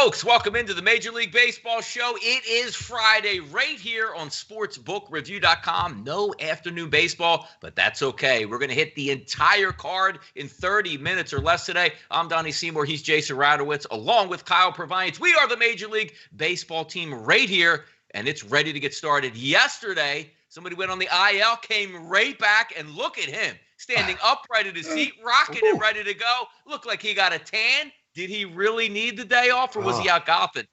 Folks, welcome into the Major League Baseball show. It is Friday right here on sportsbookreview.com. No afternoon baseball, but that's okay. We're going to hit the entire card in 30 minutes or less today. I'm Donnie Seymour. He's Jason Radowitz, along with Kyle Purviance. We are the Major League Baseball team right here, and it's ready to get started. Yesterday, somebody went on the IL, came right back, and look at him, standing upright in his seat, rocking and ready to go. Looked like he got a tan. Did he really need the day off, or was he out golfing?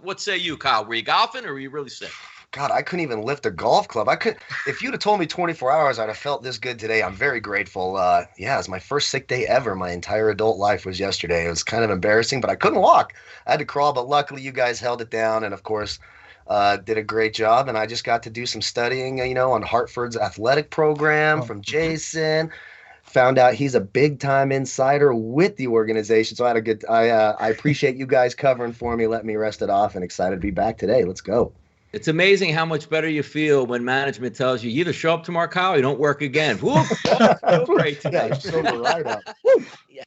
What say you, Kyle? Were you golfing, or were you really sick? God, I couldn't even lift a golf club. If you'd have told me 24 hours, I'd have felt this good today. I'm very grateful. It was my first sick day ever. My entire adult life was yesterday. It was kind of embarrassing, but I couldn't walk. I had to crawl, but luckily you guys held it down, and of course, did a great job. And I just got to do some studying, on Hartford's athletic program from Jason. Found out he's a big-time insider with the organization, so I appreciate you guys covering for me, letting me rest it off, and excited to be back today. Let's go. It's amazing how much better you feel when management tells you either show up tomorrow, Kyle, or you don't work again. Whoop, feel great today. Sober right up. Yeah,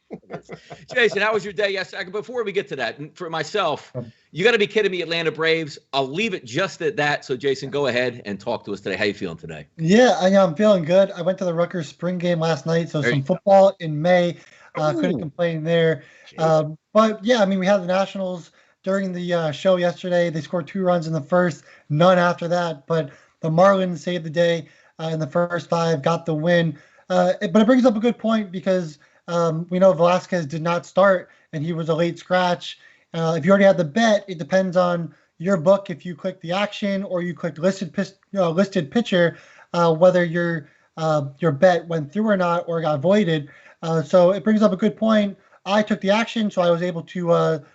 Jason, how was your day yesterday? Before we get to that, for myself, you got to be kidding me, Atlanta Braves. I'll leave it just at that. So, Jason, go ahead and talk to us today. How you feeling today? Yeah, I'm feeling good. I went to the Rutgers spring game last night, so some football in May. Couldn't complain there. But, yeah, we had the Nationals during the show yesterday. They scored 2 runs in the first, none after that. But the Marlins saved the day in the first 5, got the win. But it brings up a good point because we know Velasquez did not start, and he was a late scratch. If you already had the bet, it depends on your book. If you click the action or you clicked listed pitcher, whether your bet went through or not or got voided. So it brings up a good point. I took the action, so I was able to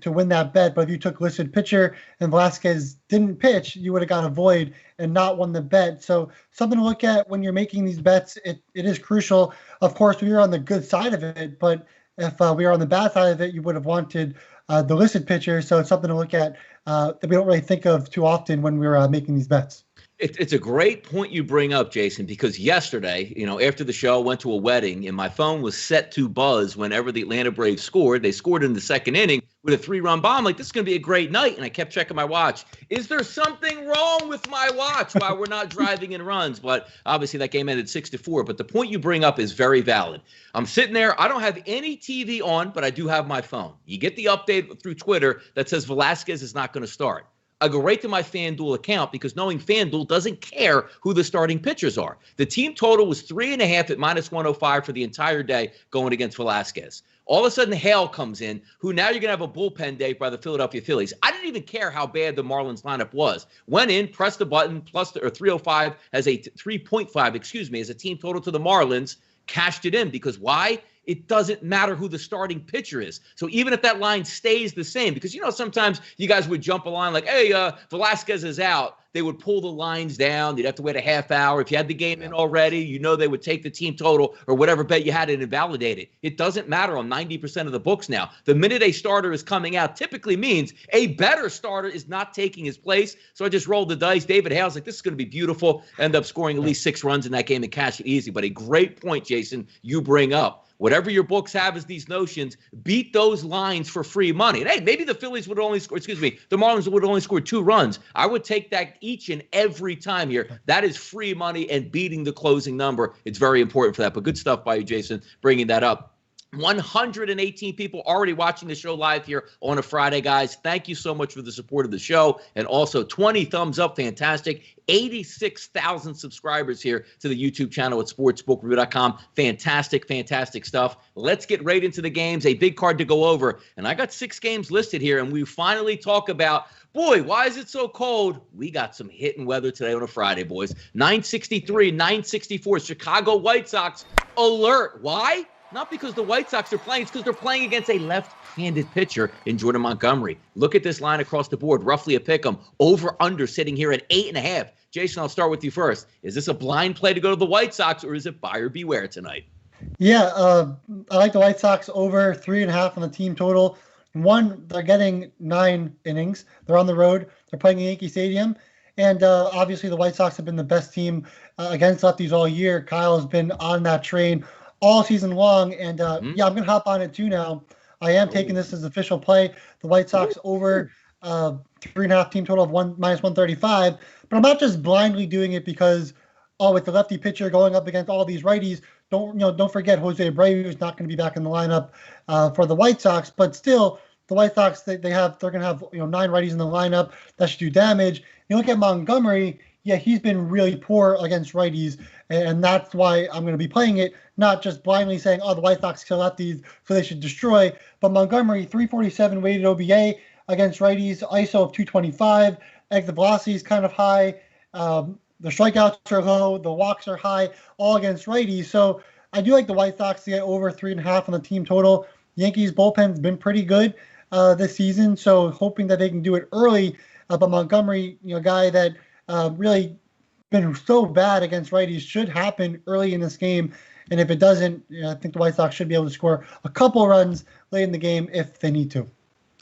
win that bet. But if you took listed pitcher and Velasquez didn't pitch, you would have got a void and not won the bet. So something to look at when you're making these bets. It is crucial. Of course, we were on the good side of it, but if we were on the bad side of it, you would have wanted the listed pitcher. So it's something to look at that we don't really think of too often when we're making these bets. It's a great point you bring up, Jason, because yesterday, after the show, I went to a wedding, and my phone was set to buzz whenever the Atlanta Braves scored. They scored in the second inning with a 3-run bomb. Like, this is going to be a great night. And I kept checking my watch. Is there something wrong with my watch while we're not driving in runs? But obviously that game ended 6-4. But the point you bring up is very valid. I'm sitting there. I don't have any TV on, but I do have my phone. You get the update through Twitter that says Velasquez is not going to start. I go right to my FanDuel account because knowing FanDuel doesn't care who the starting pitchers are. The team total was 3.5 at -105 for the entire day going against Velasquez. All of a sudden, Hale comes in, who now you're going to have a bullpen day by the Philadelphia Phillies. I didn't even care how bad the Marlins lineup was. Went in, pressed the button, plus 305 as a 3.5, as a team total to the Marlins, cashed it in because why? It doesn't matter who the starting pitcher is. So even if that line stays the same, because, sometimes you guys would jump a line like, hey, Velasquez is out. They would pull the lines down. You'd have to wait a half hour. If you had the game in already, they would take the team total or whatever bet you had and invalidate it. It doesn't matter on 90% of the books now. The minute a starter is coming out typically means a better starter is not taking his place. So I just rolled the dice. David Hale's like, this is going to be beautiful. End up scoring at least 6 runs in that game and cash it easy. But a great point, Jason, you bring up. Whatever your books have as these notions, beat those lines for free money. And hey, maybe the Phillies would only score, the Marlins would only score 2 runs. I would take that each and every time here. That is free money and beating the closing number. It's very important for that. But good stuff by you, Jason, bringing that up. 118 people already watching the show live here on a Friday, guys. Thank you so much for the support of the show. And also 20 thumbs up. Fantastic. 86,000 subscribers here to the YouTube channel at sportsbookreview.com. Fantastic, fantastic stuff. Let's get right into the games. A big card to go over. And I got 6 games listed here, and we finally talk about, boy, why is it so cold? We got some hitting weather today on a Friday, boys. 963, 964. Chicago White Sox alert. Why? Not because the White Sox are playing. It's because they're playing against a left-handed pitcher in Jordan Montgomery. Look at this line across the board. Roughly a pick 'em. Over-under sitting here at 8.5. Jason, I'll start with you first. Is this a blind play to go to the White Sox, or is it buyer beware tonight? Yeah, I like the White Sox over 3.5 on the team total. One, they're getting 9 innings. They're on the road. They're playing in Yankee Stadium. And obviously the White Sox have been the best team against lefties all year. Kyle has been on that train all season long. And I'm going to hop on it too now. I am taking this as official play. The White Sox over 3.5 team total of -135. But I'm not just blindly doing it because, with the lefty pitcher going up against all these righties, don't forget Jose Abreu is not going to be back in the lineup for the White Sox. But still, the White Sox they're going to have 9 righties in the lineup that should do damage. You look at Montgomery. Yeah, he's been really poor against righties, and that's why I'm going to be playing it, not just blindly saying, the White Sox kill lefties, so they should destroy. But Montgomery, 347 weighted OBA against righties, ISO of 225, exit velocity is kind of high, the strikeouts are low, the walks are high, all against righties. So I do like the White Sox to get over 3.5 on the team total. Yankees bullpen's been pretty good this season, so hoping that they can do it early. But Montgomery, guy that really been so bad against righties, should happen early in this game. And if it doesn't, I think the White Sox should be able to score a couple runs late in the game if they need to.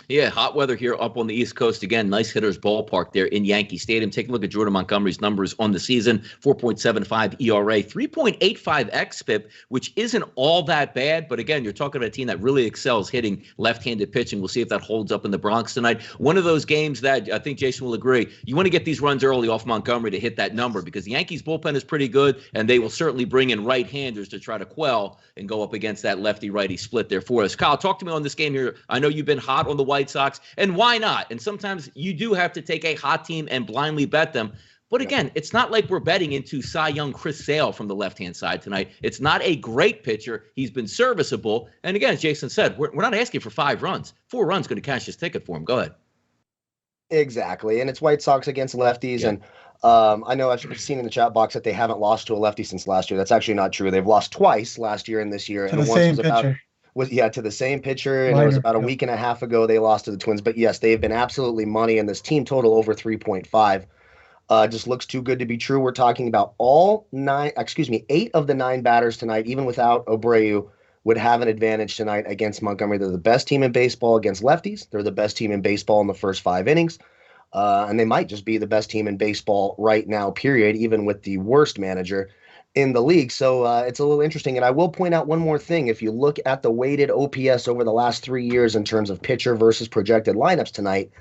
Yeah, hot weather here up on the East Coast. Again, nice hitters ballpark there in Yankee Stadium. Take a look at Jordan Montgomery's numbers on the season. 4.75 ERA, 3.85 xFIP, which isn't all that bad. But again, you're talking about a team that really excels hitting left-handed pitching. We'll see if that holds up in the Bronx tonight. One of those games that I think Jason will agree, you want to get these runs early off Montgomery to hit that number because the Yankees bullpen is pretty good, and they will certainly bring in right-handers to try to quell and go up against that lefty-righty split there for us. Kyle, talk to me on this game here. I know you've been hot on the White Sox, and why not? And sometimes you do have to take a hot team and blindly bet them. But again, it's not like we're betting into Cy Young Chris Sale from the left-hand side tonight. It's not a great pitcher. He's been serviceable. And again, as Jason said, we're not asking for 5 runs. 4 runs going to cash his ticket for him. Go ahead. Exactly. And it's White Sox against lefties. Yeah. And I know I've seen in the chat box that they haven't lost to a lefty since last year. That's actually not true. They've lost twice last year and this year. To the same pitcher. To the same pitcher, and it was about a week and a half ago they lost to the Twins. But yes, they've been absolutely money, and this team total over 3.5 just looks too good to be true. We're talking about 8 of the 9 batters tonight, even without Abreu, would have an advantage tonight against Montgomery. They're the best team in baseball against lefties. They're the best team in baseball in the first 5 innings. And they might just be the best team in baseball right now, period, even with the worst manager in the league. So it's a little interesting. And I will point out one more thing. If you look at the weighted OPS over the last 3 years in terms of pitcher versus projected lineups tonight,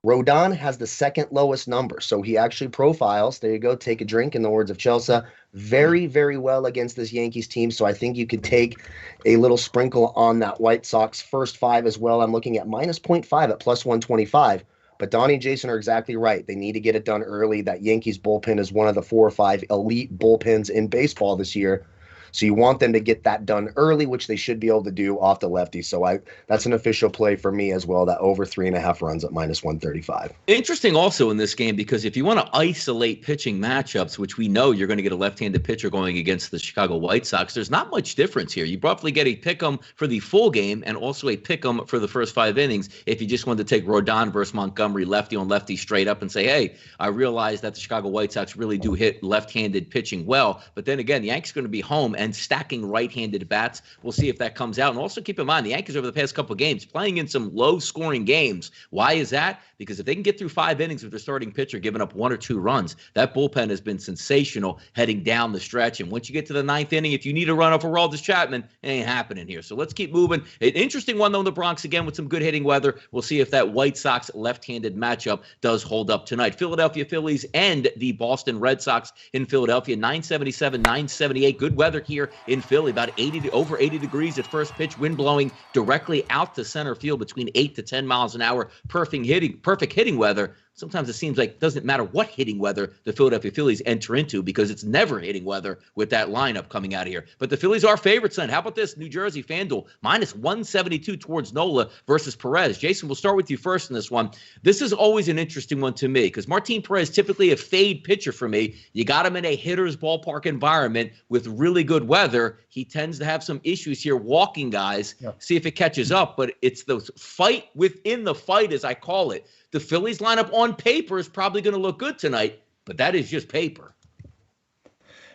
Rodon has the second lowest number. So he actually profiles, there you go, take a drink in the words of Chelsea, very, very well against this Yankees team. So I think you could take a little sprinkle on that White Sox first 5 as well. I'm looking at -0.5 at +125. But Donnie and Jason are exactly right. They need to get it done early. That Yankees bullpen is one of the 4 or 5 elite bullpens in baseball this year. So you want them to get that done early, which they should be able to do off the lefty. So that's an official play for me as well, that over 3.5 runs at -135. Interesting also in this game, because if you want to isolate pitching matchups, which we know you're going to get a left-handed pitcher going against the Chicago White Sox, there's not much difference here. You roughly get a pick'em for the full game and also a pick'em for the first 5 innings if you just wanted to take Rodon versus Montgomery lefty on lefty straight up and say, hey, I realize that the Chicago White Sox really do hit left-handed pitching well. But then again, the Yankees are going to be home and stacking right-handed bats. We'll see if that comes out. And also keep in mind, the Yankees over the past couple of games playing in some low-scoring games. Why is that? Because if they can get through 5 innings with their starting pitcher giving up 1 or 2 runs, that bullpen has been sensational heading down the stretch. And once you get to the 9th inning, if you need a run off of Aroldis Chapman, it ain't happening here. So let's keep moving. An interesting one, though, in the Bronx again with some good hitting weather. We'll see if that White Sox left-handed matchup does hold up tonight. Philadelphia Phillies and the Boston Red Sox in Philadelphia, 977, 978. Good weather here in Philly, about over 80 degrees at first pitch, wind blowing directly out to center field between 8 to 10 miles an hour. Perfect hitting weather. Sometimes it seems like it doesn't matter what hitting weather the Philadelphia Phillies enter into because it's never hitting weather with that lineup coming out of here. But the Phillies are favorites then. How about this? New Jersey FanDuel, -172 towards Nola versus Perez. Jason, we'll start with you first in this one. This is always an interesting one to me because Martin Perez, typically a fade pitcher for me. You got him in a hitter's ballpark environment with really good weather. He tends to have some issues here walking guys. Yep. See if it catches up. But it's the fight within the fight, as I call it. The Phillies lineup on paper is probably going to look good tonight, but that is just paper.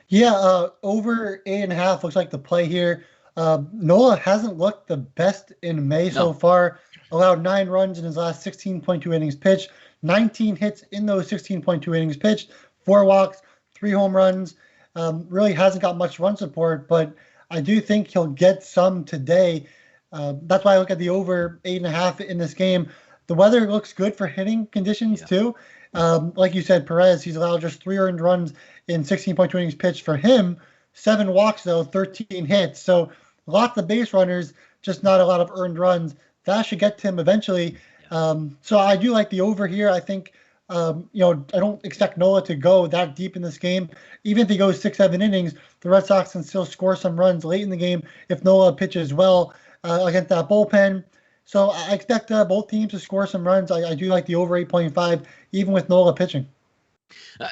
Yeah, over 8.5 looks like the play here. Nola hasn't looked the best in May so far. Allowed 9 runs in his last 16.2 innings pitched, 19 hits in those 16.2 innings pitched, 4 walks, 3 home runs. Really hasn't got much run support, but I do think he'll get some today. That's why I look at the over 8.5 in this game. The weather looks good for hitting conditions too. Like you said, Perez, he's allowed just 3 earned runs in 16.2 innings pitched for him. 7 walks though, 13 hits. So lots of base runners, just not a lot of earned runs. That should get to him eventually. So I do like the over here. I think, I don't expect Nola to go that deep in this game. Even if he goes 6-7 innings, the Red Sox can still score some runs late in the game if Nola pitches well against that bullpen. So I expect both teams to score some runs. I do like the over 8.5, even with Nola pitching.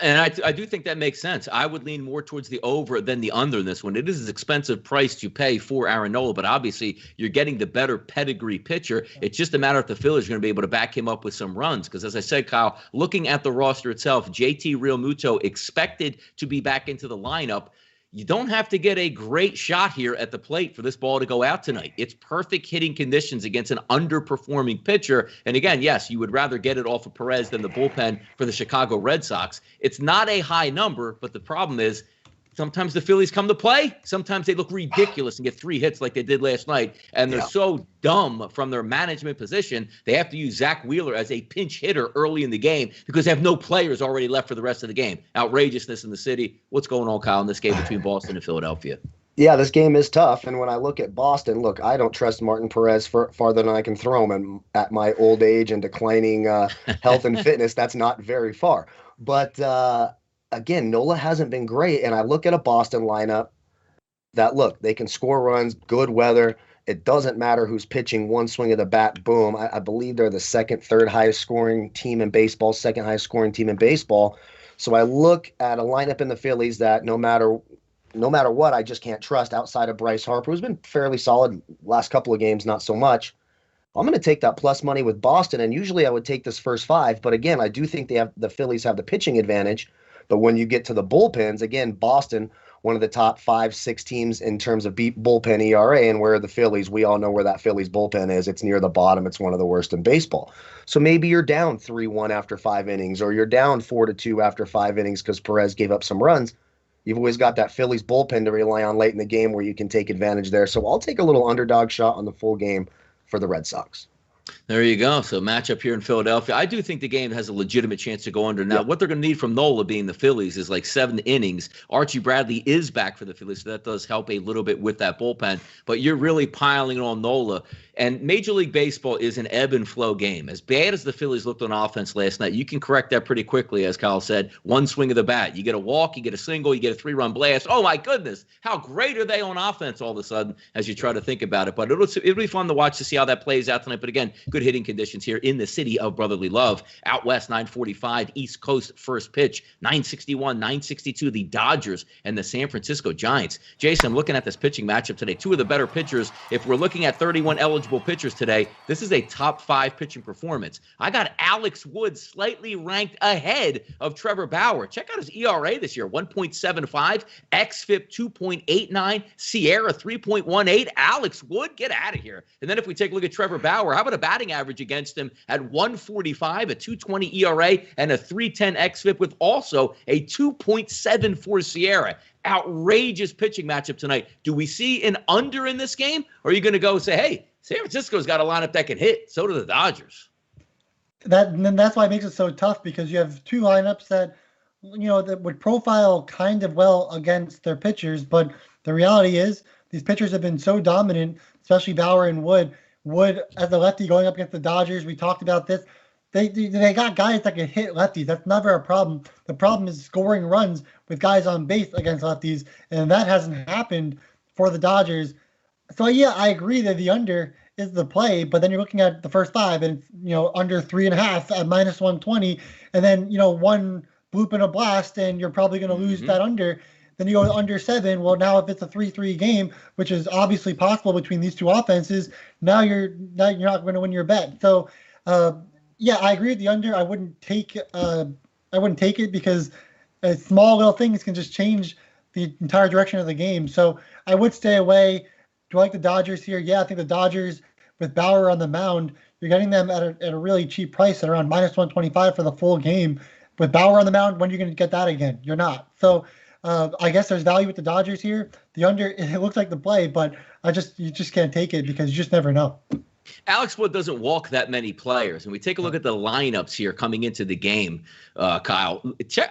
And I do think that makes sense. I would lean more towards the over than the under in this one. It is an expensive price to pay for Aaron Nola, but obviously you're getting the better pedigree pitcher. It's just a matter if the Phillies are going to be able to back him up with some runs. Because as I said, Kyle, looking at the roster itself, JT Realmuto expected to be back into the lineup. You don't have to get a great shot here at the plate for this ball to go out tonight. It's perfect hitting conditions against an underperforming pitcher. And again, yes, you would rather get it off of Perez than the bullpen for the Chicago Red Sox. It's not a high number, but the problem is sometimes the Phillies come to play. Sometimes they look ridiculous and get 3 hits like they did last night. And they're so dumb from their management position. They have to use Zach Wheeler as a pinch hitter early in the game because they have no players already left for the rest of the game. Outrageousness in the city. What's going on, Kyle, in this game between Boston and Philadelphia? Yeah, this game is tough. And when I look at Boston, look, I don't trust Martin Perez farther than I can throw him. And at my old age and declining health and fitness, that's not very far. But again, Nola hasn't been great. And I look at a Boston lineup that, look, they can score runs, good weather. It doesn't matter who's pitching, one swing of the bat, boom. I believe they're the third highest scoring team in baseball, second highest scoring team in baseball. So I look at a lineup in the Phillies that no matter what, I just can't trust outside of Bryce Harper, who's been fairly solid last couple of games, not so much. I'm going to take that plus money with Boston, and usually I would take this first 5. But again, I do think the Phillies have the pitching advantage. But when you get to the bullpens, again, Boston, one of the top 5-6 teams in terms of bullpen ERA, and where the Phillies, we all know where that Phillies bullpen is. It's near the bottom. It's one of the worst in baseball. So maybe you're down 3-1 after 5 innings, or you're down 4-2 after 5 innings because Perez gave up some runs. You've always got that Phillies bullpen to rely on late in the game where you can take advantage there. So I'll take a little underdog shot on the full game for the Red Sox. There you go. So matchup here in Philadelphia. I do think the game has a legitimate chance to go under. Now, what they're going to need from Nola being the Phillies is like 7 innings. Archie Bradley is back for the Phillies, so that does help a little bit with that bullpen. But you're really piling on Nola. And Major League Baseball is an ebb and flow game. As bad as the Phillies looked on offense last night, you can correct that pretty quickly, as Kyle said. One swing of the bat. You get a walk, you get a single, you get a 3-run blast. Oh, my goodness. How great are they on offense all of a sudden as you try to think about it. But it'll be fun to watch to see how that plays out tonight. But again, good hitting conditions here in the city of brotherly love. Out west, 9:45, East Coast first pitch, 9:61, 9:62, the Dodgers and the San Francisco Giants. Jason, I'm looking at this pitching matchup today. 2 of the better pitchers. If we're looking at 31 eligible pitchers today, this is a top 5 pitching performance. I got Alex Wood slightly ranked ahead of Trevor Bauer. Check out his ERA this year, 1.75, xFIP 2.89, Sierra 3.18. Alex Wood, get out of here. And then if we take a look at Trevor Bauer, how about a batting average against him at 145, a 2.20 ERA, and a 3.10 xFIP with also a 2.74 Sierra. Outrageous pitching matchup tonight. Do we see an under in this game? Or are you going to go say, hey, San Francisco's got a lineup that can hit. So do the Dodgers. That's why it makes it so tough, because you have 2 lineups that would profile kind of well against their pitchers. But the reality is these pitchers have been so dominant, especially Bauer and Wood. Wood as a lefty going up against the Dodgers. We talked about this. They got guys that can hit lefties. That's never a problem. The problem is scoring runs with guys on base against lefties, and that hasn't happened for the Dodgers. So yeah, I agree that the under is the play, but then you're looking at the first 5 and under 3.5 at -120, and then one bloop and a blast, and you're probably going to lose that under. Then you go to under 7. Well, now if it's a 3-3 game, which is obviously possible between these 2 offenses, now you're not going to win your bet. So yeah, I agree with the under. I wouldn't take it because small little things can just change the entire direction of the game. So I would stay away. Do I like the Dodgers here? Yeah, I think the Dodgers with Bauer on the mound, you're getting them at a really cheap price at around -125 for the full game. With Bauer on the mound, when are you going to get that again? You're not. So I guess there's value with the Dodgers here. The under, it looks like the play, but you just can't take it because you just never know. Alex Wood doesn't walk that many players. And we take a look at the lineups here coming into the game, Kyle.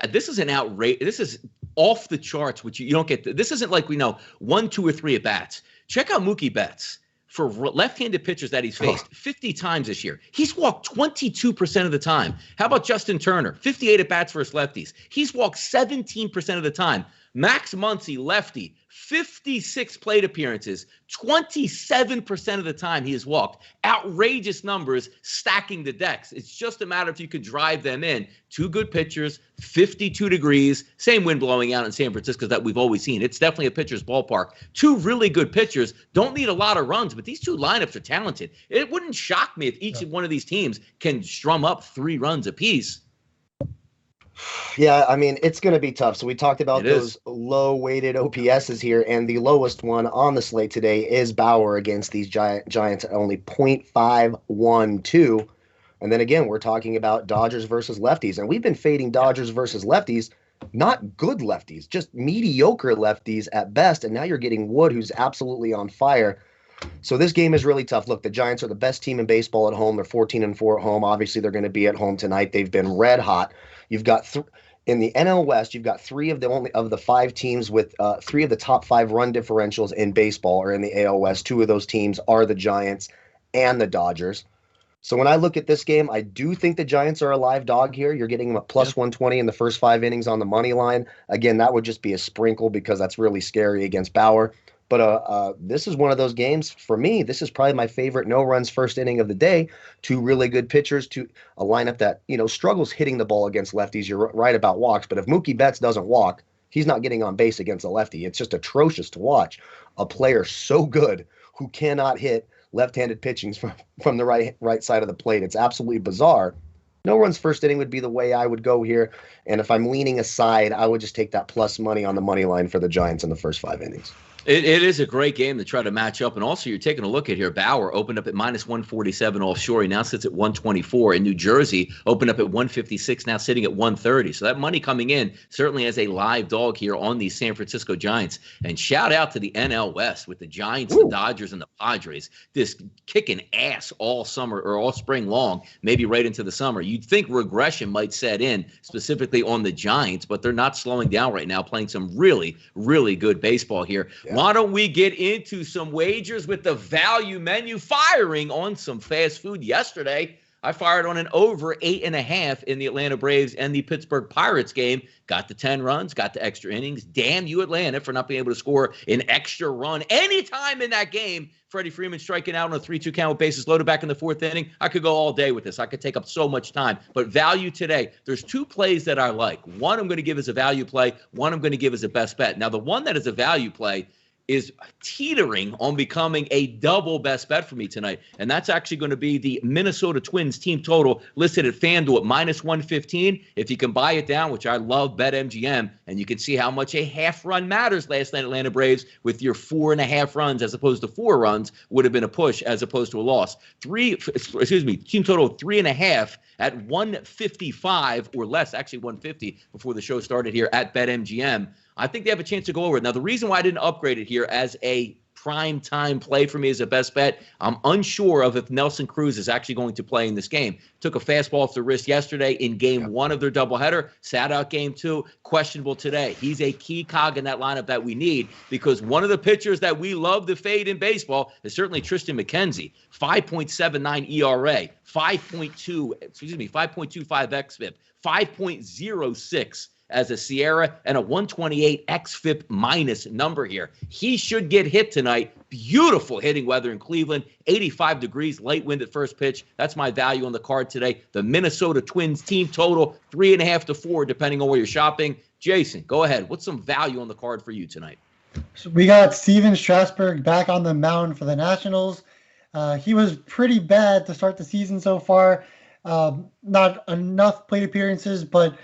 This is an outrage. This is off the charts, which you don't get. This isn't like we know 1, 2, or 3 at bats. Check out Mookie Betts. For left-handed pitchers that he's faced 50 times this year, he's walked 22% of the time. How about Justin Turner? 58 at-bats versus lefties. He's walked 17% of the time. Max Muncy, lefty, 56 plate appearances, 27% of the time he has walked. Outrageous numbers stacking the decks. It's just a matter if you could drive them in. 2 good pitchers, 52 degrees, same wind blowing out in San Francisco that we've always seen. It's definitely a pitcher's ballpark. 2 really good pitchers, don't need a lot of runs, but these 2 lineups are talented. It wouldn't shock me if each one of these teams can strum up 3 runs apiece. Yeah, I mean, it's going to be tough. So we talked about those low-weighted OPSs here, and the lowest one on the slate today is Bauer against these Giants at only .512. And then again, we're talking about Dodgers versus lefties, and we've been fading Dodgers versus lefties, not good lefties, just mediocre lefties at best, and now you're getting Wood, who's absolutely on fire. So this game is really tough. Look, the Giants are the best team in baseball at home. They're 14-4 at home. Obviously, they're going to be at home tonight. They've been red hot. You've got in the NL West, you've got 3 of the 5 teams with 3 of the top 5 run differentials in baseball are in the AL West. 2 of those teams are the Giants and the Dodgers. So when I look at this game, I do think the Giants are a live dog here. You're getting them at plus 120 in the first 5 innings on the money line. Again, that would just be a sprinkle because that's really scary against Bauer. But this is one of those games, for me, this is probably my favorite no-runs first inning of the day. 2 really good pitchers, to a lineup that, struggles hitting the ball against lefties. You're right about walks, but if Mookie Betts doesn't walk, he's not getting on base against a lefty. It's just atrocious to watch a player so good who cannot hit left-handed pitchings from the right side of the plate. It's absolutely bizarre. No runs first inning would be the way I would go here. And if I'm leaning aside, I would just take that plus money on the money line for the Giants in the first 5 innings. It is a great game to try to match up. And also, you're taking a look at here. Bauer opened up at minus 147 offshore. He now sits at 124. In New Jersey, opened up at 156, now sitting at 130. So that money coming in certainly as a live dog here on the San Francisco Giants. And shout out to the NL West with the Giants, the Dodgers, and the Padres. This kicking ass all summer or all spring long, maybe right into the summer. You'd think regression might set in specifically on the Giants, but they're not slowing down right now, playing some really, really good baseball here. Yeah. Why don't we get into some wagers with the value menu firing on some fast food yesterday? I fired on an over 8.5 in the Atlanta Braves and the Pittsburgh Pirates game. Got the 10 runs, got the extra innings. Damn you, Atlanta, for not being able to score an extra run anytime in that game. Freddie Freeman striking out on a 3-2 count with bases loaded back in the 4th inning. I could go all day with this. I could take up so much time. But value today, there's 2 plays that I like. One I'm going to give as a value play. One I'm going to give as a best bet. Now, the one that is a value play is teetering on becoming a double best bet for me tonight. And that's actually going to be the Minnesota Twins team total listed at FanDuel at minus 115. If you can buy it down, which I love, BetMGM, and you can see how much a half run matters last night, Atlanta Braves, with your 4.5 runs as opposed to 4 runs would have been a push as opposed to a loss. Team total of 3.5 at 155 or less, actually 150 before the show started here at BetMGM. I think they have a chance to go over it. Now, the reason why I didn't upgrade it here as a prime time play for me as a best bet, I'm unsure of if Nelson Cruz is actually going to play in this game. Took a fastball off the wrist yesterday in game 1 of their doubleheader, sat out game 2, questionable today. He's a key cog in that lineup that we need because one of the pitchers that we love to fade in baseball is certainly Tristan McKenzie. 5.79 ERA, 5.25 xFIP, 5.06 as a Sierra, and a 128 xFIP minus number here. He should get hit tonight. Beautiful hitting weather in Cleveland. 85 degrees, light wind at first pitch. That's my value on the card today. The Minnesota Twins team total, 3.5 to 4, depending on where you're shopping. Jason, go ahead. What's some value on the card for you tonight? So we got Steven Strasburg back on the mound for the Nationals. He was pretty bad to start the season so far. Not enough plate appearances, but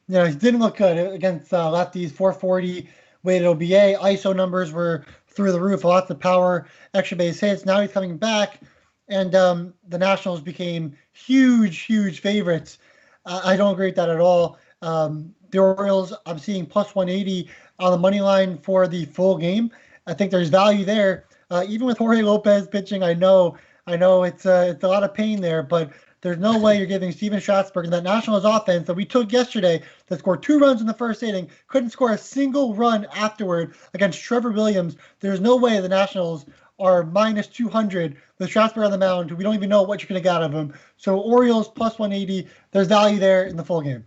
he didn't look good against lefties. 440 weighted OBA. ISO numbers were through the roof. Lots of power, extra base hits. Now he's coming back, and the Nationals became huge favorites. I don't agree with that at all. The Orioles, I'm seeing plus 180 on the money line for the full game. I think there's value there. Even with Jorge Lopez pitching, I know it's a lot of pain there, but there's no way you're giving Steven Strasburg and that Nationals offense that we took yesterday that scored 2 runs in the first inning, couldn't score a single run afterward against Trevor Williams. There's no way the Nationals are minus 200 with Strasburg on the mound. We don't even know what you're going to get out of him. So Orioles plus 180, there's value there in the full game.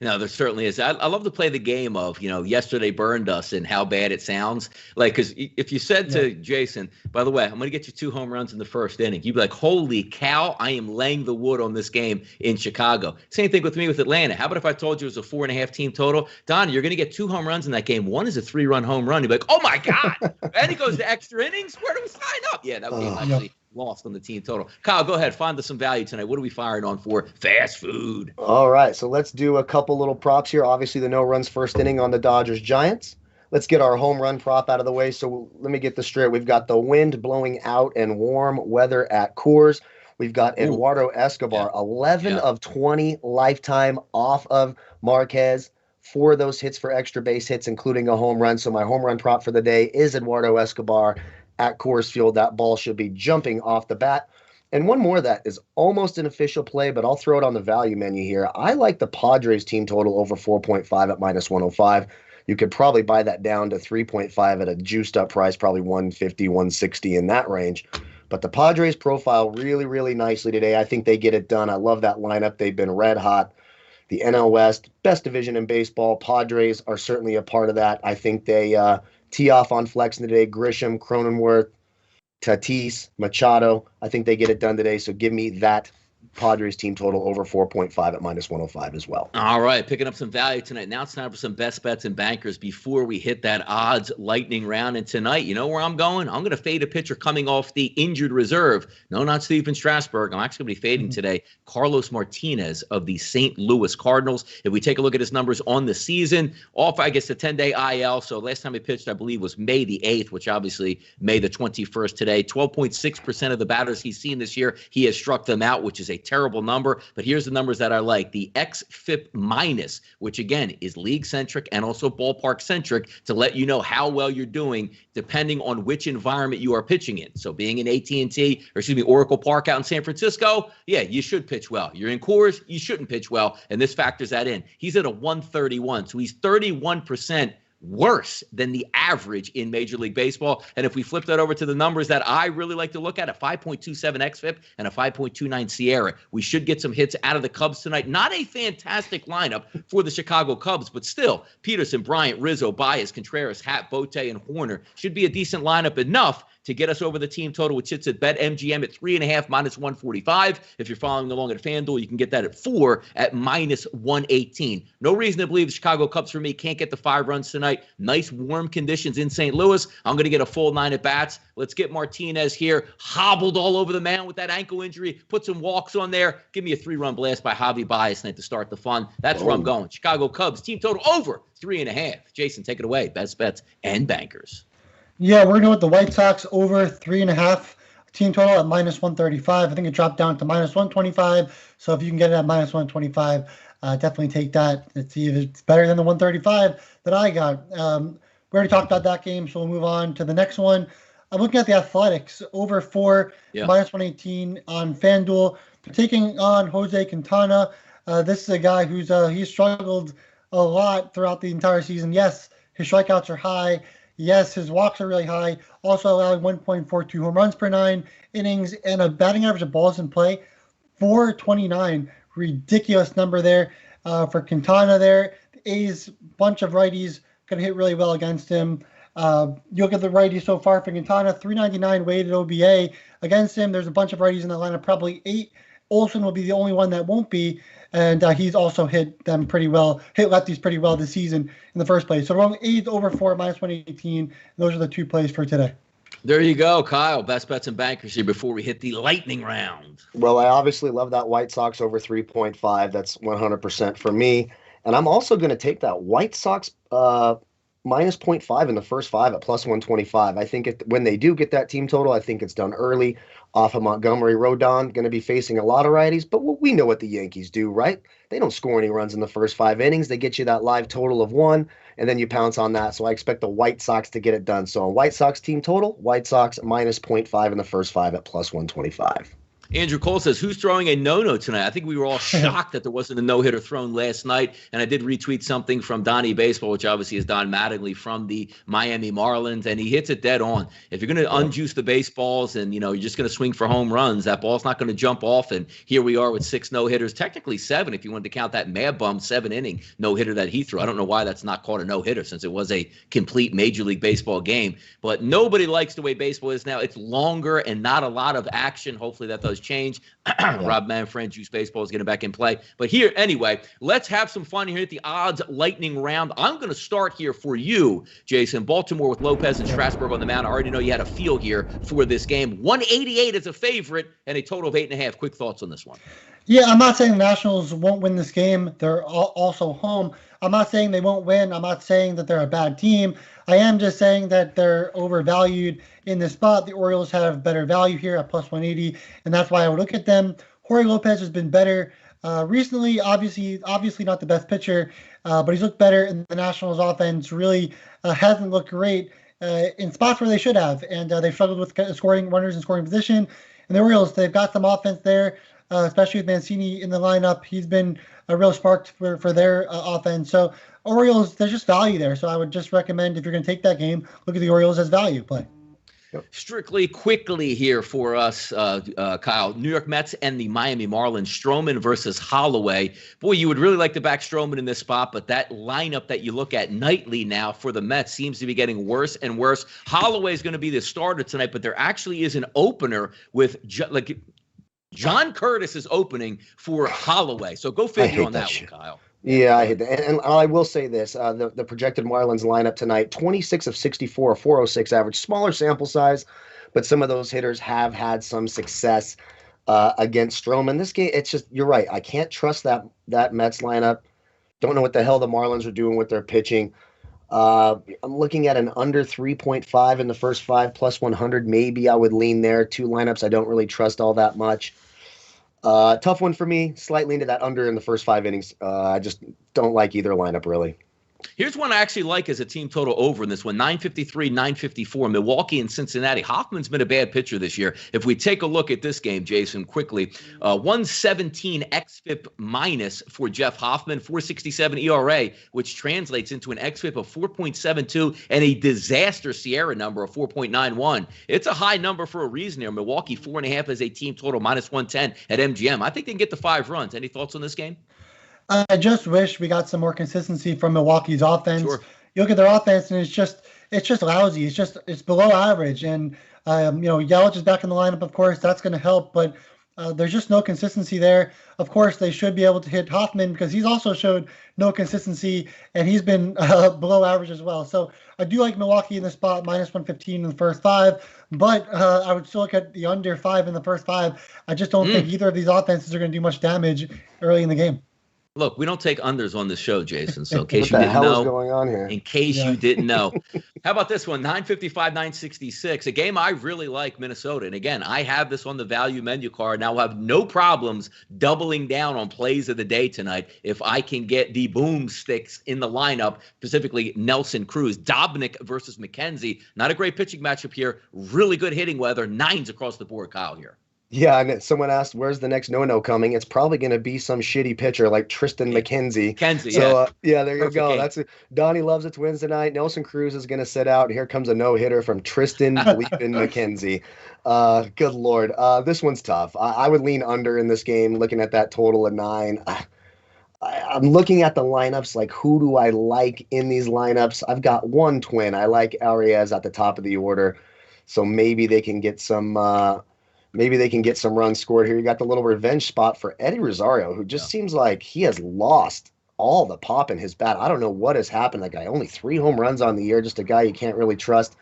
There certainly is. I love to play the game of, yesterday burned us and how bad it sounds. Because if you said to Jason, by the way, I'm going to get you 2 home runs in the first inning, you'd be like, holy cow, I am laying the wood on this game in Chicago. Same thing with me with Atlanta. How about if I told you it was a 4.5 team total? Donnie, you're going to get 2 home runs in that game. One is a 3-run home run. You'd be like, oh, my God. And he goes to extra innings. Where do we sign up? Yeah, that game actually lost on the team total. Kyle, go ahead. Find us some value tonight. What are we firing on for fast food? All right, so let's do a couple little props here. Obviously, the no runs first inning on the Dodgers-Giants. Let's get our home run prop out of the way. So let me get this straight. We've got the wind blowing out and warm weather at Coors. We've got Eduardo Escobar, 11 of 20 lifetime off of Marquez. 4 of those hits for extra base hits, including a home run. So my home run prop for the day is Eduardo Escobar at Coors Field. That ball should be jumping off the bat. And one more that is almost an official play, but I'll throw it on the value menu here. I like the Padres team total over 4.5 at minus 105. You could probably buy that down to 3.5 at a juiced up price, probably 150, 160 in that range. But the Padres profile really, really nicely today. I think they get it done. I love that lineup. They've been red hot. The NL West, best division in baseball. Padres are certainly a part of that. I think they tee off on flexing today. Grisham, Cronenworth, Tatis, Machado. I think they get it done today. So give me that Padres team total over 4.5 at minus 105 as well. All right, picking up some value tonight. Now it's time for some best bets and bankers before we hit that odds lightning round. And tonight, you know where I'm going? I'm going to fade a pitcher coming off the injured reserve. No, not Steven Strasburg. I'm actually going to be fading today Carlos Martinez of the St. Louis Cardinals. If we take a look at his numbers on the season, off, I guess, the 10-day IL. So last time he pitched, I believe, was May the 8th, which obviously May the 21st today. 12.6% of the batters he's seen this year, he has struck them out, which is a terrible number. But here's the numbers that I like. The XFIP minus, which again is league-centric and also ballpark-centric to let you know how well you're doing depending on which environment you are pitching in. So being in Oracle Park out in San Francisco, yeah, you should pitch well. You're in Coors, you shouldn't pitch well, and this factors that in. He's at a 131, so he's 31% worse than the average in Major League Baseball. And if we flip that over to the numbers that I really like to look at, a 5.27 xFIP and a 5.29 Sierra, we should get some hits out of the Cubs tonight. Not a fantastic lineup for the Chicago Cubs, but still, Peterson, Bryant, Rizzo, Baez, Contreras, Happ, Bote, and Horner should be a decent lineup enough to get us over the team total, which sits at BetMGM at 3.5 minus 145. If you're following along at FanDuel, you can get that at 4 at minus 118. No reason to believe the Chicago Cubs for me can't get the 5 runs tonight. Nice warm conditions in St. Louis. I'm going to get a full 9 at bats. Let's get Martinez here, hobbled all over the mound with that ankle injury. Put some walks on there. Give me a 3-run blast by Javi Baez tonight to start the fun. That's where I'm going. Chicago Cubs team total over 3.5. Jason, take it away. Best bets and bankers. Yeah, we're going to go with the White Sox over 3.5 team total at minus 135. I think it dropped down to minus 125. So if you can get it at minus 125, definitely take that. Let's see if it's better than the 135 that I got. We already talked about that game, so we'll move on to the next one. I'm looking at the Athletics over 4, minus 118 on FanDuel. They're taking on Jose Quintana. This is a guy who's he's struggled a lot throughout the entire season. Yes, his strikeouts are high. Yes, his walks are really high, also allowing 1.42 home runs per 9 innings and a batting average of balls in play, 429. Ridiculous number there for Quintana there. The A's bunch of righties going to hit really well against him. You look at the righties so far for Quintana, 399 weighted OBA against him. There's a bunch of righties in the lineup, probably 8. Olsen will be the only one that won't be. And he's also hit them pretty well, hit lefties pretty well this season in the first place. So we're on A's over 4, minus 118. Those are the 2 plays for today. There you go, Kyle. Best bets and bankers here before we hit the lightning round. Well, I obviously love that White Sox over 3.5. That's 100% for me. And I'm also going to take that White Sox minus 0.5 in the first 5 at plus 125. I think when they do get that team total, I think it's done early off of Montgomery. Rodon going to be facing a lot of righties, but we know what the Yankees do, right? They don't score any runs in the first 5 innings. They get you that live total of 1, and then you pounce on that. So I expect the White Sox to get it done. So a White Sox team total, White Sox minus 0.5 in the first 5 at plus 125. Andrew Cole says, who's throwing a no-no tonight? I think we were all shocked that there wasn't a no-hitter thrown last night. And I did retweet something from Donnie Baseball, which obviously is Don Mattingly from the Miami Marlins, and he hits it dead on. If you're going to unjuice the baseballs and, you're just going to swing for home runs, that ball's not going to jump off. And here we are with 6 no-hitters, technically 7 if you wanted to count that Mad Bum 7-inning no-hitter that he threw. I don't know why that's not called a no-hitter since it was a complete Major League Baseball game. But nobody likes the way baseball is now. It's longer and not a lot of action. Hopefully that does change. Rob Manfred, Juice Baseball is getting back in play. But here, anyway, let's have some fun here at the odds lightning round. I'm going to start here for you, Jason. Baltimore with Lopez and Strasburg on the mound. I already know you had a feel here for this game. 188 is a favorite and a total of 8.5. Quick thoughts on this one. Yeah, I'm not saying the Nationals won't win this game. They're also home. I'm not saying they won't win. I'm not saying that they're a bad team. I am just saying that they're overvalued in this spot. The Orioles have better value here at plus 180, and that's why I would look at them. Jorge Lopez has been better recently. Obviously not the best pitcher, but he's looked better, and the Nationals offense really hasn't looked great in spots where they should have, and they've struggled with scoring runners in scoring position. And the Orioles, they've got some offense there, especially with Mancini in the lineup. He's been a real spark for their offense. So Orioles, there's just value there. So I would just recommend, if you're going to take that game, look at the Orioles as value play. Strictly quickly here for us, Kyle. New York Mets and the Miami Marlins. Stroman versus Holloway. Boy, you would really like to back Stroman in this spot, but that lineup that you look at nightly now for the Mets seems to be getting worse and worse. Holloway is going to be the starter tonight, but there actually is an opener with John Curtis is opening for Holloway. So go figure on that one, Kyle. Yeah, I hate that. And I will say this, the projected Marlins lineup tonight, 26 of 64, a 406 average, smaller sample size, but some of those hitters have had some success against Stroman. This game, it's just, you're right, I can't trust that Mets lineup. Don't know what the hell the Marlins are doing with their pitching. I'm looking at an under 3.5 in the first 5, plus 100. Maybe I would lean there. 2 lineups I don't really trust all that much. Tough one for me, slightly into that under in the first 5 innings. I just don't like either lineup, really. Here's one I actually like as a team total over in this one, 953, 954, Milwaukee and Cincinnati. Hoffman's been a bad pitcher this year. If we take a look at this game, Jason, quickly, 117 xFIP minus for Jeff Hoffman, 467 ERA, which translates into an xFIP of 4.72 and a disaster Sierra number of 4.91. It's a high number for a reason here. Milwaukee, 4.5 as a team total, minus 110 at MGM. I think they can get the 5 runs. Any thoughts on this game? I just wish we got some more consistency from Milwaukee's offense. Sure. You look at their offense, and it's just lousy. It's below average. And Yelich is back in the lineup, of course. That's going to help, but there's just no consistency there. Of course, they should be able to hit Hoffman because he's also showed no consistency, and he's been below average as well. So I do like Milwaukee in the spot, minus 115 in the first 5, but I would still look at the under 5 in the first 5. I just don't think either of these offenses are going to do much damage early in the game. Look, we don't take unders on the show, Jason. So in case you didn't know, what the hell is going on here? In case you didn't know, how about this one? 955, 966. A game I really like, Minnesota. And again, I have this on the value menu card. Now I'll have no problems doubling down on plays of the day tonight if I can get the boomsticks in the lineup, specifically Nelson Cruz. Dobnik versus McKenzie. Not a great pitching matchup here. Really good hitting weather. 9s across the board, Kyle, here. Yeah, and someone asked, where's the next no-no coming? It's probably going to be some shitty pitcher like Tristan McKenzie. So, there you go. That's it. Donnie loves its wins tonight. Nelson Cruz is going to sit out. Here comes a no-hitter from Tristan Bleepin McKenzie. Good Lord. This one's tough. I would lean under in this game, looking at that total of 9. I'm looking at the lineups, like who do I like in these lineups? I've got one twin. I like Arias at the top of the order, so maybe they can get some runs scored here. You got the little revenge spot for Eddie Rosario, who just seems like he has lost all the pop in his bat. I don't know what has happened. That guy, only 3 home runs on the year, just a guy you can't really trust.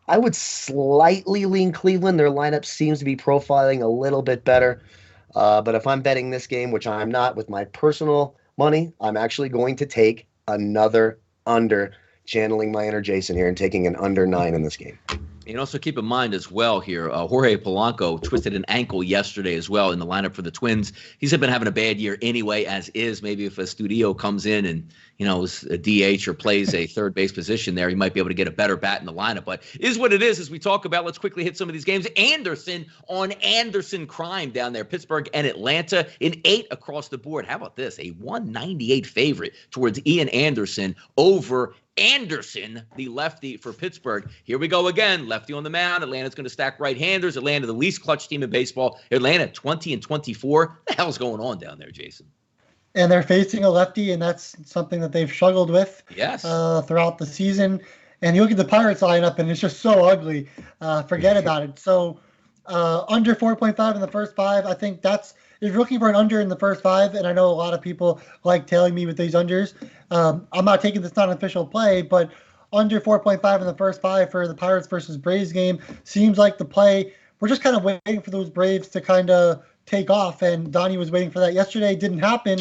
I would slightly lean Cleveland. Their lineup seems to be profiling a little bit better. But if I'm betting this game, which I'm not with my personal money, I'm actually going to take another under channeling my inner Jason here and taking an under 9 in this game. And also keep in mind as well here, Jorge Polanco twisted an ankle yesterday as well in the lineup for the Twins. He's been having a bad year anyway, as is. Maybe if Astudillo comes in and, is a DH or plays a third base position there, he might be able to get a better bat in the lineup. But is what it is as we talk about. Let's quickly hit some of these games. Anderson on Anderson crime down there. Pittsburgh and Atlanta in 8 across the board. How about this? A 198 favorite towards Ian Anderson over Anderson, the lefty for Pittsburgh. Here we go again. Lefty on the mound. Atlanta's going to stack right-handers. Atlanta, the least clutch team in baseball. Atlanta, 20-24. What the hell's going on down there, Jason? And they're facing a lefty, and that's something that they've struggled with throughout the season. And you look at the Pirates lineup, and it's just so ugly. Forget about it. So under 4.5 in the first 5, I think that's – if you're looking for an under in the first 5, and I know a lot of people like tailing me with these unders, I'm not taking this non-official play, but under 4.5 in the first 5 for the Pirates versus Braves game seems like the play. We're just kind of waiting for those Braves to kind of take off, and Donnie was waiting for that yesterday. Didn't happen.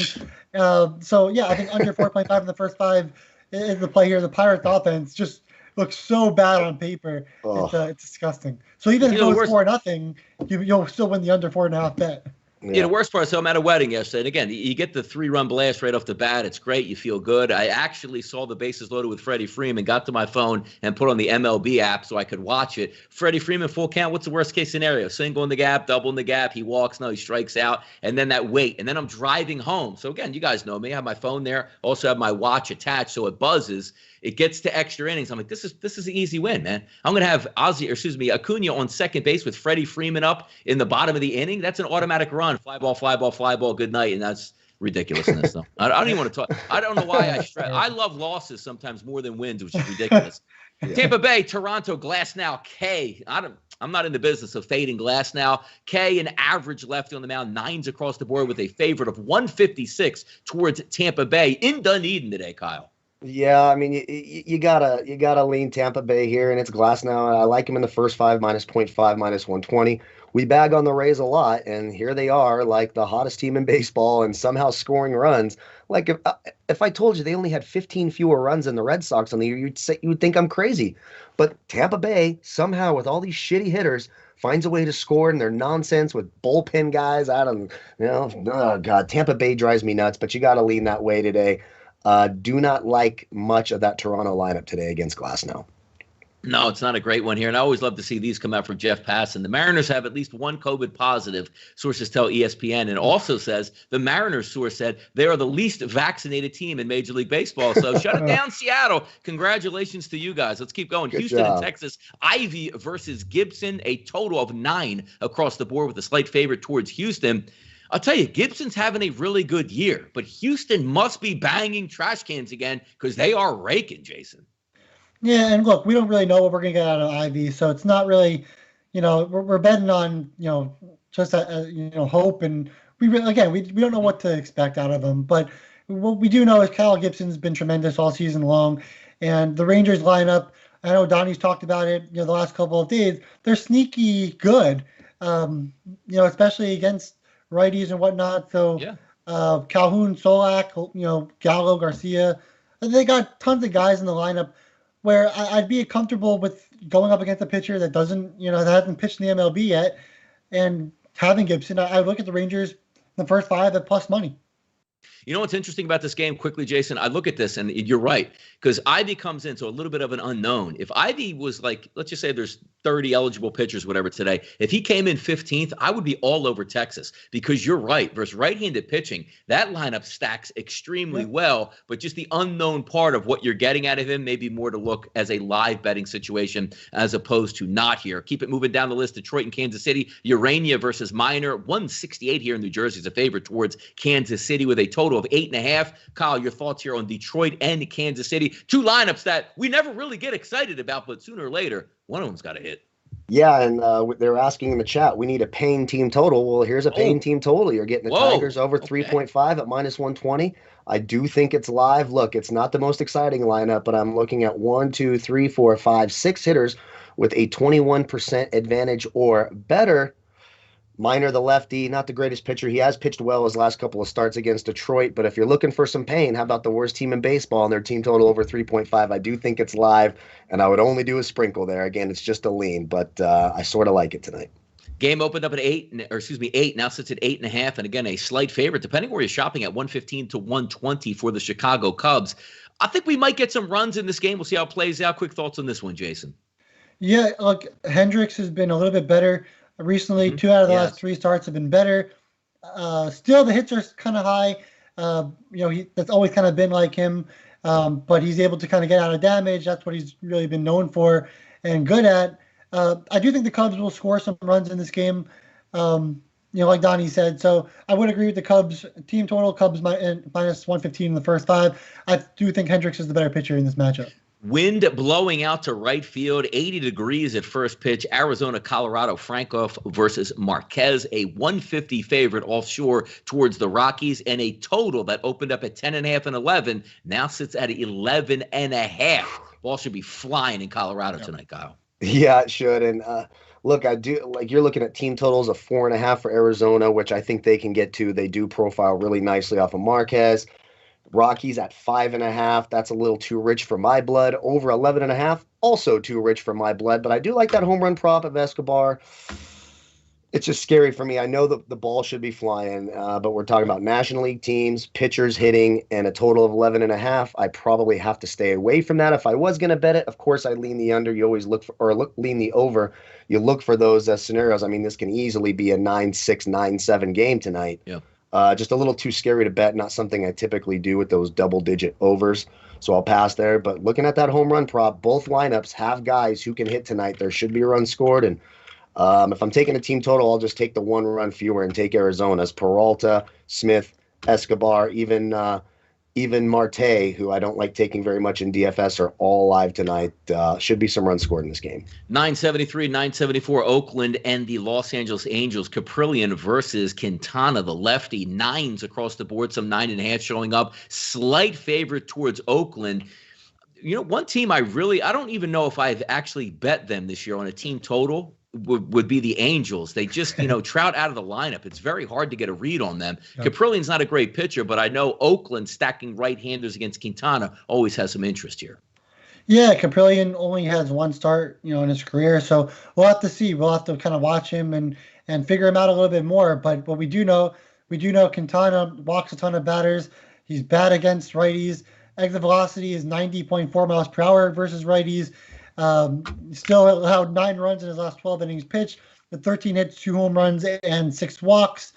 So, yeah, I think under 4.5 in the first 5 is the play here. The Pirates offense just looks so bad on paper. It's disgusting. So even if it goes 4-0, you'll still win the under 4.5 bet. Yeah, the worst part is I'm at a wedding yesterday. And again, you get the 3-run blast right off the bat. It's great. You feel good. I actually saw the bases loaded with Freddie Freeman, got to my phone and put on the MLB app so I could watch it. Freddie Freeman, full count. What's the worst case scenario? Single in the gap, double in the gap. He walks. No, he strikes out. And then that wait. And then I'm driving home. So again, you guys know me. I have my phone there. Also have my watch attached so it buzzes. It gets to extra innings. I'm like, this is an easy win, man. I'm going to have Acuna on second base with Freddie Freeman up in the bottom of the inning. That's an automatic run. Fly ball, good night. And that's ridiculousness. So I don't even want to talk. I don't know why I stress. I love losses sometimes more than wins, which is ridiculous. Yeah. Tampa Bay, Toronto, Glasnow, K. I'm not in the business of fading Glasnow. K, an average lefty on the mound, 9s across the board with a favorite of 156 towards Tampa Bay in Dunedin today, Kyle. Yeah, I mean, you gotta lean Tampa Bay here, and it's Glasnow. I like him in the first 5, minus 0.5, minus 120. We bag on the Rays a lot, and here they are, like the hottest team in baseball, and somehow scoring runs. Like if I told you they only had 15 fewer runs than the Red Sox on the year, you would think I'm crazy. But Tampa Bay somehow, with all these shitty hitters, finds a way to score, and their nonsense with bullpen guys. Oh God, Tampa Bay drives me nuts. But you got to lean that way today. Do not like much of that Toronto lineup today against Glasnow. No, it's not a great one here. And I always love to see these come out from Jeff Passan. The Mariners have at least one COVID positive, sources tell ESPN, and also says the Mariners source said they are the least vaccinated team in Major League Baseball. So shut it down, Seattle. Congratulations to you guys. Let's keep going. Good Houston job. and Texas. Ivy versus Gibson, a total of 9 across the board with a slight favorite towards Houston. I'll tell you, Gibson's having a really good year, but Houston must be banging trash cans again because they are raking, Jason. Yeah, and look, we don't really know what we're going to get out of Ivy, so it's not really, we're betting on, just hope, and we don't know what to expect out of him. But what we do know is Kyle Gibson's been tremendous all season long, and the Rangers lineup, I know Donnie's talked about it, the last couple of days, they're sneaky good, especially against righties and whatnot. So Calhoun, Solak, Gallo, Garcia, they got tons of guys in the lineup where I'd be comfortable with going up against a pitcher that doesn't, that hasn't pitched in the MLB yet, and having Gibson. I look at the Rangers in the first 5 at plus money. You know what's interesting about this game quickly, Jason? I look at this, and you're right, because Ivy comes in, so a little bit of an unknown. If Ivy was like, let's just say there's 30 eligible pitchers, whatever, today. If he came in 15th, I would be all over Texas, because you're right. Versus right-handed pitching, that lineup stacks extremely well, but just the unknown part of what you're getting out of him may be more to look as a live betting situation as opposed to not here. Keep it moving down the list. Detroit and Kansas City. Urania versus Minor. 168 here in New Jersey is a favorite towards Kansas City with a total of 8.5. Kyle, your thoughts here on Detroit and Kansas City? 2 lineups that we never really get excited about, but sooner or later, one of them's got to hit. Yeah, and they're asking in the chat, we need a paying team total. Well, here's a paying team total. You're getting the Tigers over 3.5 at minus 120. I do think it's live. Look, it's not the most exciting lineup, but I'm looking at 1, 2, 3, 4, 5, 6 hitters with a 21% advantage or better. Minor, the lefty, not the greatest pitcher. He has pitched well his last couple of starts against Detroit, but if you're looking for some pain, how about the worst team in baseball and their team total over 3.5? I do think it's live, and I would only do a sprinkle there. Again, it's just a lean, but I sort of like it tonight. Game opened up at 8, now sits at 8.5, and again, a slight favorite, depending where you're shopping, at 115 to 120 for the Chicago Cubs. I think we might get some runs in this game. We'll see how it plays out. Quick thoughts on this one, Jason. Yeah, look, Hendricks has been a little bit better recently. Mm-hmm. 2 out of the last 3 starts have been better. Still, the hits are kind of high. That's always kind of been like him, but he's able to kind of get out of damage. That's what he's really been known for and good at. I do think the Cubs will score some runs in this game, like Donnie said. So I would agree with the Cubs. Team total, Cubs minus 115 in the first 5. I do think Hendricks is the better pitcher in this matchup. Wind blowing out to right field, 80 degrees at first pitch. Arizona, Colorado, Francoff versus Marquez, a 150 favorite offshore towards the Rockies, and a total that opened up at 10.5 and 11 now sits at 11.5. Ball should be flying in Colorado tonight, Kyle. Yeah, it should. And look, I do like you're looking at team totals of 4.5 for Arizona, which I think they can get to. They do profile really nicely off of Marquez. Rockies at 5.5. That's a little too rich for my blood. Over 11.5, also too rich for my blood. But I do like that home run prop of Escobar. It's just scary for me. I know the ball should be flying, but we're talking about National League teams, pitchers hitting, and a total of 11.5. I probably have to stay away from that. If I was going to bet it, of course, I lean the under. You always look for, lean the over. You look for those scenarios. I mean, this can easily be a 9-6, 9-7 game tonight. Yeah. Just a little too scary to bet. Not something I typically do with those double-digit overs. So I'll pass there. But looking at that home run prop, both lineups have guys who can hit tonight. There should be a run scored. And if I'm taking a team total, I'll just take the 1 run fewer and take Arizona's. Peralta, Smith, Escobar, even Marte, who I don't like taking very much in DFS, are all live tonight. Should be some runs scored in this game. 973, 974, Oakland and the Los Angeles Angels. Caprillion versus Quintana, the lefty. 9s across the board, some 9.5 showing up. Slight favorite towards Oakland. One team I don't even know if I've actually bet them this year on a team total would be the Angels. They just, Trout out of the lineup. It's very hard to get a read on them. Yep. Caprillion's not a great pitcher, but I know Oakland stacking right-handers against Quintana always has some interest here. Yeah, Caprillion only has 1 start, in his career, so we'll have to see. We'll have to kind of watch him and figure him out a little bit more. But what we do know Quintana walks a ton of batters. He's bad against righties. Exit velocity is 90.4 miles per hour versus righties. Still allowed 9 runs in his last 12 innings pitched, with 13 hits, 2 home runs, and 6 walks.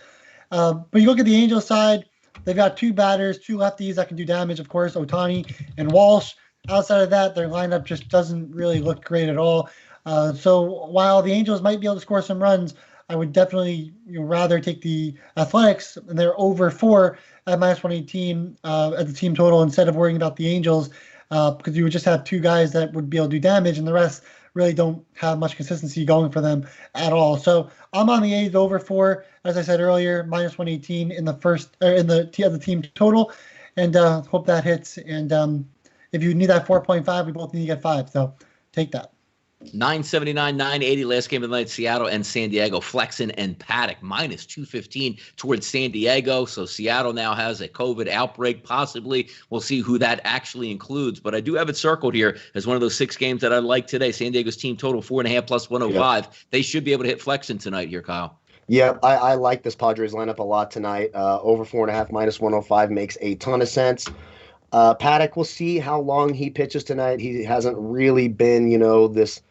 But you look at the Angels side, they've got 2 batters, 2 lefties that can do damage, of course, Ohtani and Walsh. Outside of that, their lineup just doesn't really look great at all. So while the Angels might be able to score some runs, I would definitely rather take the Athletics, and they're over 4 at minus 118 at the team total instead of worrying about the Angels. Because you would just have 2 guys that would be able to do damage, and the rest really don't have much consistency going for them at all. So I'm on the A's over 4, as I said earlier, minus 118 in the first in the team total, and hope that hits. And if you need that 4.5, we both need to get 5. So take that. 979, 980, last game of the night, Seattle and San Diego. Flexen and Paddock, minus 215 towards San Diego. So Seattle now has a COVID outbreak, possibly. We'll see who that actually includes. But I do have it circled here as one of those 6 games that I like today. San Diego's team total, 4.5 plus 105. Yep. They should be able to hit Flexen tonight here, Kyle. Yeah, I like this Padres lineup a lot tonight. Over 4.5 minus 105 makes a ton of sense. Paddock, we'll see how long he pitches tonight. He hasn't really been, this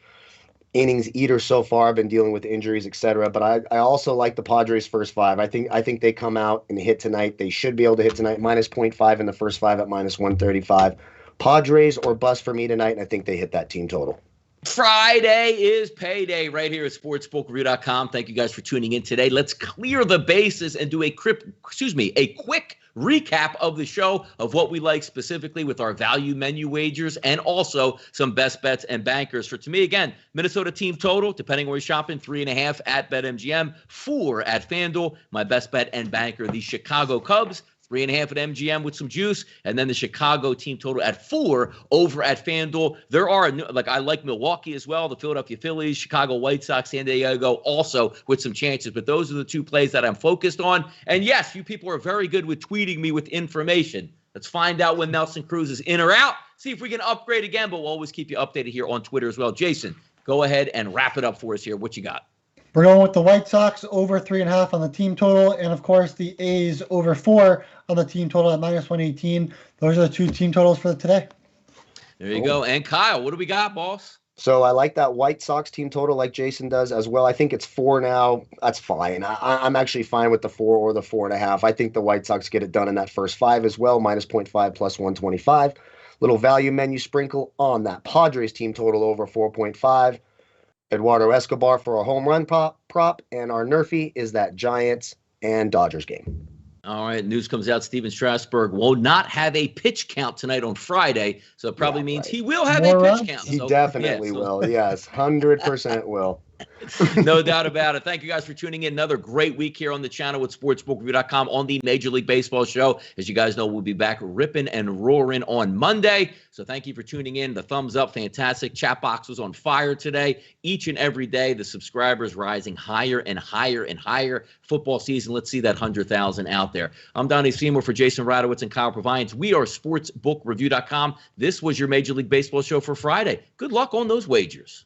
innings eater so far. Been dealing with injuries, etc. But I also like the Padres' first 5. I think they come out and hit tonight. They should be able to hit tonight. Minus 0.5 in the first 5 at minus 135. Padres or bust for me tonight, and I think they hit that team total. Friday is payday right here at sportsbookraview.com. Thank you guys for tuning in today. Let's clear the bases and do a quick recap of the show of what we like specifically with our value menu wagers and also some best bets and bankers. For to me, again, Minnesota team total, depending where you're shopping, 3.5 at BetMGM, 4 at FanDuel. My best bet and banker, the Chicago Cubs. 3.5 at MGM with some juice, and then the Chicago team total at 4 over at FanDuel. There are, I like Milwaukee as well, the Philadelphia Phillies, Chicago White Sox, San Diego also with some chances. But those are the 2 plays that I'm focused on. And yes, you people are very good with tweeting me with information. Let's find out when Nelson Cruz is in or out. See if we can upgrade again, but we'll always keep you updated here on Twitter as well. Jason, go ahead and wrap it up for us here. What you got? We're going with the White Sox over 3.5 on the team total, and of course the A's over 4 on the team total at -118. Those are the 2 team totals for today. There you go. And Kyle, what do we got, boss? So I like that White Sox team total like Jason does as well. I think it's 4 now. That's fine. I'm actually fine with the 4 or the 4.5. I think the White Sox get it done in that first 5 as well, -0.5 plus 125. Little value menu sprinkle on that Padres team total over 4.5. Eduardo Escobar for a home run prop, and our Nerfy is that Giants and Dodgers game. All right, news comes out. Steven Strasburg will not have a pitch count tonight on Friday, so it probably means he will have a pitch count. He definitely will. Yes, 100% will. No doubt about it. Thank you guys for tuning in. Another great week here on the channel with SportsBookReview.com on the Major League Baseball show. As you guys know, we'll be back ripping and roaring on Monday. So thank you for tuning in. The thumbs up, fantastic. Chat box was on fire today. Each and every day, the subscribers rising higher and higher and higher. Football season, let's see that 100,000 out there. I'm Donnie Seymour for Jason Radowitz and Kyle Purviance. We are SportsBookReview.com. This was your Major League Baseball show for Friday. Good luck on those wagers.